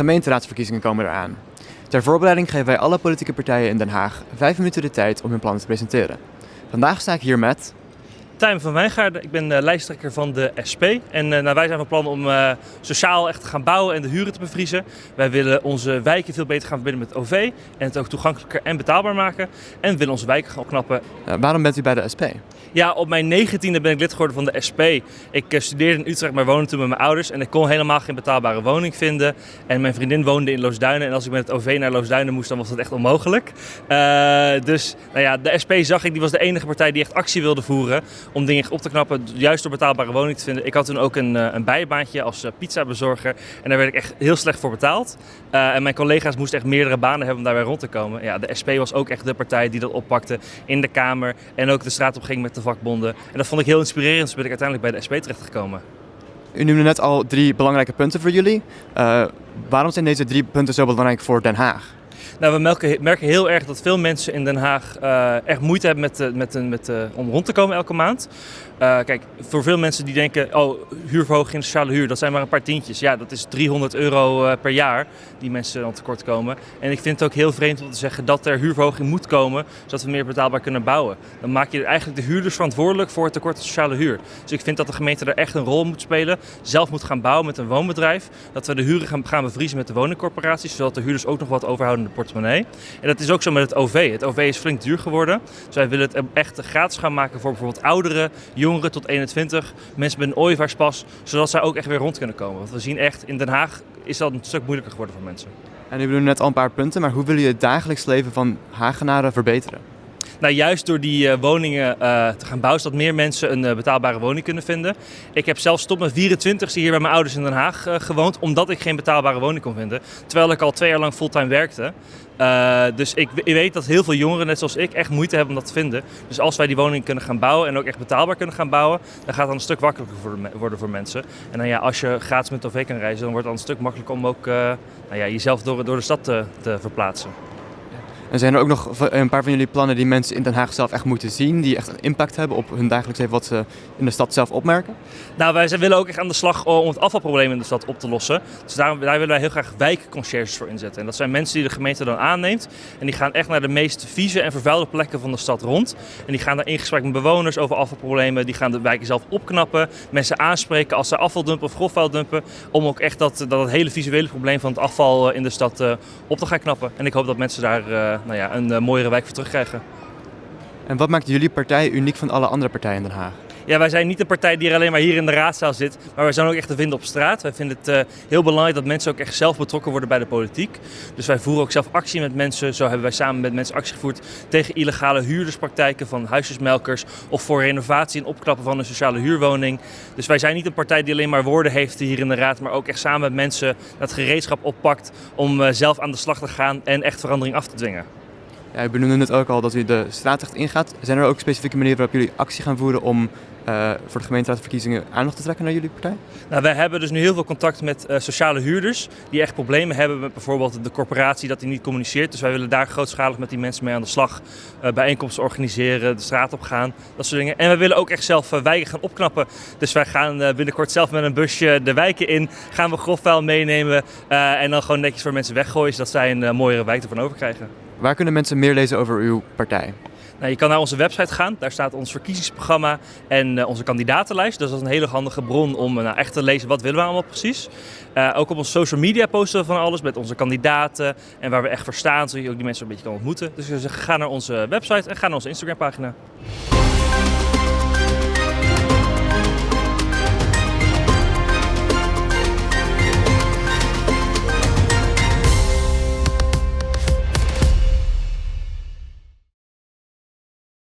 gemeenteraadsverkiezingen komen eraan. Ter voorbereiding geven wij alle politieke partijen in Den Haag 5 minuten de tijd om hun plannen te presenteren. Vandaag sta ik hier met... Tijmen van Wijngaarden, ik ben lijsttrekker van de SP. En wij zijn van plan om sociaal echt te gaan bouwen en de huren te bevriezen. Wij willen onze wijken veel beter gaan verbinden met OV en het ook toegankelijker en betaalbaar maken. En we willen onze wijken gaan opknappen. Waarom bent u bij de SP? Ja, op mijn 19e ben ik lid geworden van de SP. Ik studeerde in Utrecht, maar woonde toen met mijn ouders. En ik kon helemaal geen betaalbare woning vinden. En mijn vriendin woonde in Loosduinen. En als ik met het OV naar Loosduinen moest, dan was dat echt onmogelijk. Dus de SP zag ik, die was de enige partij die echt actie wilde voeren om dingen op te knappen, juist door betaalbare woning te vinden. Ik had toen ook een bijbaantje als pizzabezorger. En daar werd ik echt heel slecht voor betaald. En mijn collega's moesten echt meerdere banen hebben om daarbij rond te komen. Ja, de SP was ook echt de partij die dat oppakte in de Kamer. En ook de straat op ging met de vakbonden. En dat vond ik heel inspirerend, dus ben ik uiteindelijk bij de SP terechtgekomen. U noemde net al 3 belangrijke punten voor jullie. Waarom zijn deze 3 punten zo belangrijk voor Den Haag? Nou, we merken heel erg dat veel mensen in Den Haag echt moeite hebben om rond te komen elke maand. Kijk, voor veel mensen die denken, huurverhoging in de sociale huur, dat zijn maar een paar tientjes. Ja, dat is €300 per jaar die mensen dan tekort komen. En ik vind het ook heel vreemd om te zeggen dat er huurverhoging moet komen, zodat we meer betaalbaar kunnen bouwen. Dan maak je eigenlijk de huurders verantwoordelijk voor het tekort aan sociale huur. Dus ik vind dat de gemeente daar echt een rol moet spelen, zelf moet gaan bouwen met een woonbedrijf. Dat we de huren gaan bevriezen met de woningcorporaties, zodat de huurders ook nog wat overhouden in de portemonnee. En dat is ook zo met het OV. Het OV is flink duur geworden. Dus wij willen het echt gratis gaan maken voor bijvoorbeeld ouderen, jongeren tot 21, mensen met een ooievaarspas, zodat zij ook echt weer rond kunnen komen. Want we zien echt, in Den Haag is dat een stuk moeilijker geworden voor mensen. En u noemde net al een paar punten, maar hoe willen jullie het dagelijks leven van Hagenaren verbeteren? Nou, juist door die woningen te gaan bouwen, zodat meer mensen een betaalbare woning kunnen vinden. Ik heb zelfs tot mijn 24e hier bij mijn ouders in Den Haag gewoond, omdat ik geen betaalbare woning kon vinden. Terwijl ik al 2 jaar lang fulltime werkte. Dus ik weet dat heel veel jongeren, net zoals ik, echt moeite hebben om dat te vinden. Dus als wij die woning kunnen gaan bouwen en ook echt betaalbaar kunnen gaan bouwen, dan gaat het een stuk makkelijker worden voor mensen. En dan als je gratis met OV kan reizen, dan wordt het een stuk makkelijker om ook jezelf door de stad te verplaatsen. En zijn er ook nog een paar van jullie plannen die mensen in Den Haag zelf echt moeten zien, die echt een impact hebben op hun dagelijks leven, wat ze in de stad zelf opmerken? Nou, wij willen ook echt aan de slag om het afvalprobleem in de stad op te lossen. Dus daar willen wij heel graag wijkconcierges voor inzetten. En dat zijn mensen die de gemeente dan aanneemt. En die gaan echt naar de meest vieze en vervuilde plekken van de stad rond. En die gaan daar in gesprek met bewoners over afvalproblemen. Die gaan de wijken zelf opknappen. Mensen aanspreken als ze afval dumpen of grofvuil dumpen. Om ook echt dat het hele visuele probleem van het afval in de stad op te gaan knappen. En ik hoop dat mensen daar een mooiere wijk voor terugkrijgen. En wat maakt jullie partij uniek van alle andere partijen in Den Haag? Ja, wij zijn niet een partij die er alleen maar hier in de raadzaal zit, maar wij zijn ook echt te vinden op straat. Wij vinden het heel belangrijk dat mensen ook echt zelf betrokken worden bij de politiek. Dus wij voeren ook zelf actie met mensen. Zo hebben wij samen met mensen actie gevoerd tegen illegale huurderspraktijken van huisjesmelkers of voor renovatie en opknappen van een sociale huurwoning. Dus wij zijn niet een partij die alleen maar woorden heeft hier in de raad, maar ook echt samen met mensen dat gereedschap oppakt om zelf aan de slag te gaan en echt verandering af te dwingen. Ja, u benoemde net ook al dat u de straat echt ingaat. Zijn er ook specifieke manieren waarop jullie actie gaan voeren om voor de gemeenteraadsverkiezingen aandacht te trekken naar jullie partij? Nou, wij hebben dus nu heel veel contact met sociale huurders die echt problemen hebben met bijvoorbeeld de corporatie dat die niet communiceert. Dus wij willen daar grootschalig met die mensen mee aan de slag, bijeenkomsten organiseren, de straat op gaan, dat soort dingen. En we willen ook echt zelf wijken gaan opknappen. Dus wij gaan binnenkort zelf met een busje de wijken in, gaan we grofvuil meenemen en dan gewoon netjes voor mensen weggooien, zodat zij een mooiere wijk ervan over krijgen. Waar kunnen mensen meer lezen over uw partij? Nou, je kan naar onze website gaan, daar staat ons verkiezingsprogramma en onze kandidatenlijst. Dus dat is een hele handige bron om echt te lezen wat willen we allemaal precies. Ook op onze social media posten we van alles met onze kandidaten en waar we echt voor staan, zodat je ook die mensen een beetje kan ontmoeten. Dus ga naar onze website en ga naar onze Instagram pagina.